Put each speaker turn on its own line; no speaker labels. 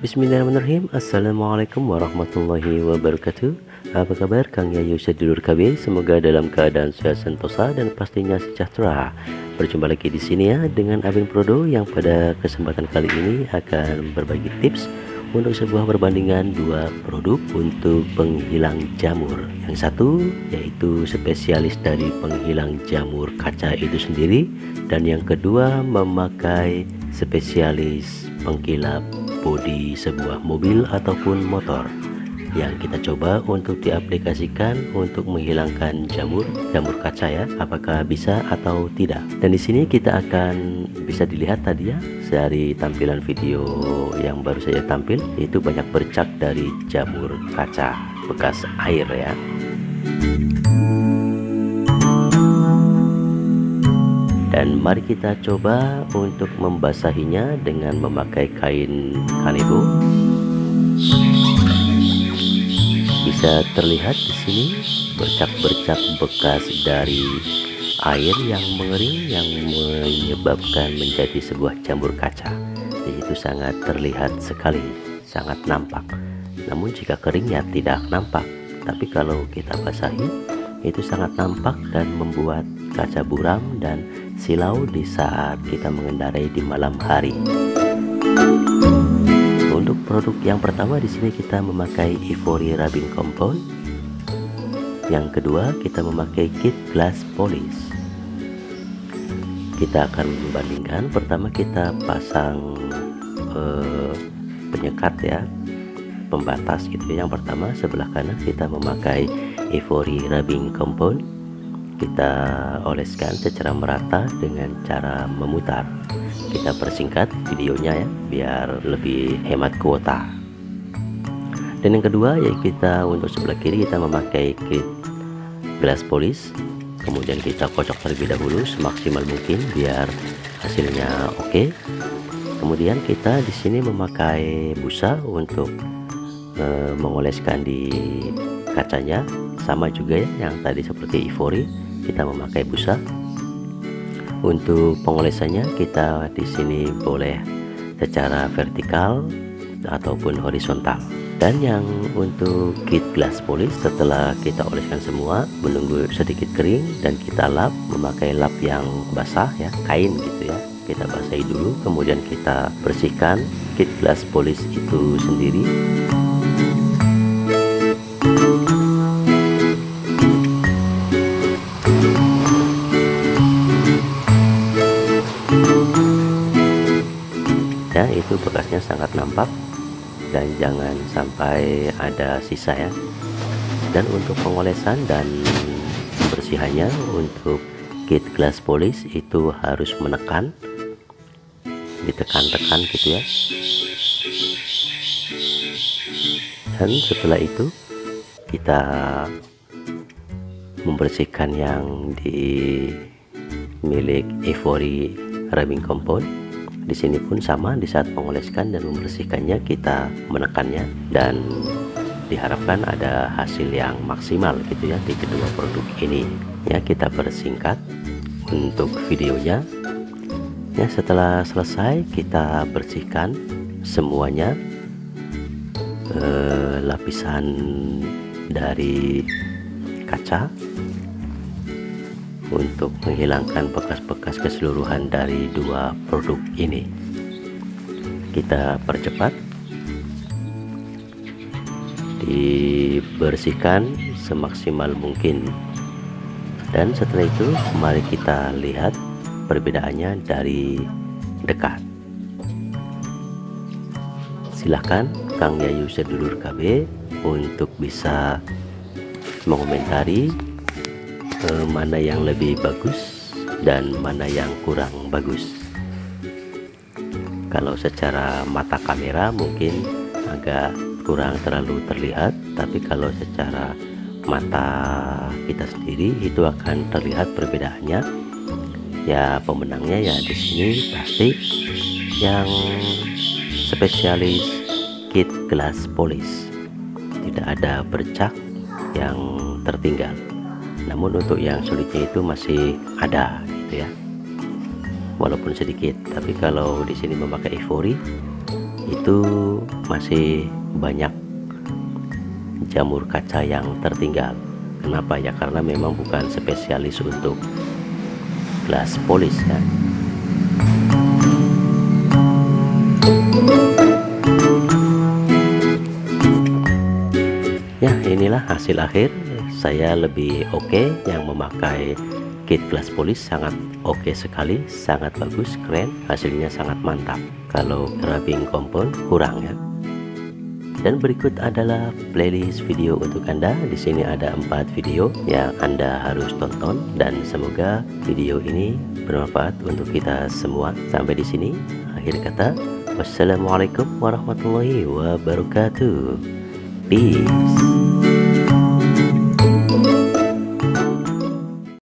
Bismillahirrahmanirrahim. Assalamualaikum warahmatullahi wabarakatuh. Apa kabar Kang Yayu sedulur KB? Semoga dalam keadaan sehat sentosa dan pastinya sejahtera. Berjumpa lagi di sini ya dengan Abin Prodo yang pada kesempatan kali ini akan berbagi tips untuk sebuah perbandingan dua produk untuk penghilang jamur. Yang satu yaitu spesialis dari penghilang jamur kaca itu sendiri, dan yang kedua memakai spesialis pengkilap bodi sebuah mobil ataupun motor yang kita coba untuk diaplikasikan untuk menghilangkan jamur kaca ya, apakah bisa atau tidak. Dan di sini kita akan bisa dilihat tadi ya dari tampilan video yang baru saja tampil, itu banyak bercak dari jamur kaca bekas air ya. Dan mari kita coba untuk membasahinya dengan memakai kain kanebo. Bisa terlihat di sini bercak-bercak bekas dari air yang mengering yang menyebabkan menjadi sebuah jamur kaca. Jadi itu sangat terlihat sekali, sangat nampak. Namun jika kering ya tidak nampak. Tapi kalau kita basahi itu sangat nampak dan membuat kaca buram dan silau di saat kita mengendarai di malam hari. Untuk produk yang pertama di sini kita memakai Ivory Rubbing Compound. Yang kedua kita memakai kit glass polish. Kita akan membandingkan. Pertama kita pasang penyekat ya, pembatas gitu. Yang pertama sebelah kanan kita memakai Ivory Rubbing Compound. Kita oleskan secara merata dengan cara memutar. Kita persingkat videonya ya biar lebih hemat kuota. Dan yang kedua yaitu kita untuk sebelah kiri kita memakai kit glass polish. Kemudian kita kocok terlebih dahulu semaksimal mungkin biar hasilnya oke. Kemudian kita di sini memakai busa untuk mengoleskan di kacanya, sama juga ya yang tadi seperti Ivory. Kita memakai busa. Untuk pengolesannya kita di sini boleh secara vertikal ataupun horizontal. Dan yang untuk kit glass polish setelah kita oleskan semua, menunggu sedikit kering dan kita lap memakai lap yang basah ya, kain gitu ya. Kita basahi dulu, kemudian kita bersihkan kit glass polish itu sendiri. Ya, itu bekasnya sangat nampak dan jangan sampai ada sisa ya. Dan untuk pengolesan dan pembersihannya untuk kit glass polish itu harus menekan, ditekan-tekan gitu ya. Dan setelah itu kita membersihkan yang di milik Ivory Rubbing Compound. Di sini pun sama, di saat mengoleskan dan membersihkannya kita menekannya dan diharapkan ada hasil yang maksimal gitu ya di kedua produk ini. Ya, kita persingkat untuk videonya. Ya, setelah selesai kita bersihkan semuanya lapisan dari kaca untuk menghilangkan bekas-bekas keseluruhan dari dua produk ini. Kita percepat, dibersihkan semaksimal mungkin, dan setelah itu mari kita lihat perbedaannya dari dekat. Silahkan Kang Yayu sedulur KB untuk bisa mengomentari mana yang lebih bagus dan mana yang kurang bagus. Kalau secara mata kamera mungkin agak kurang terlalu terlihat, tapi kalau secara mata kita sendiri itu akan terlihat perbedaannya. Ya, pemenangnya ya di sini pasti yang spesialis kit glass polish. Tidak ada bercak yang tertinggal. Namun untuk yang sulitnya itu masih ada gitu ya, walaupun sedikit. Tapi kalau di sini memakai Ivory itu masih banyak jamur kaca yang tertinggal. Kenapa ya? Karena memang bukan spesialis untuk glass polish kan. Ya, inilah hasil akhir. Saya lebih oke yang memakai kit glass polish, sangat oke sekali, sangat bagus, keren, hasilnya sangat mantap. Kalau rubbing compound kurang ya. Dan berikut adalah playlist video untuk Anda. Di sini ada 4 video yang Anda harus tonton, dan semoga video ini bermanfaat untuk kita semua. Sampai di sini akhir kata. Wassalamualaikum warahmatullahi wabarakatuh. Peace.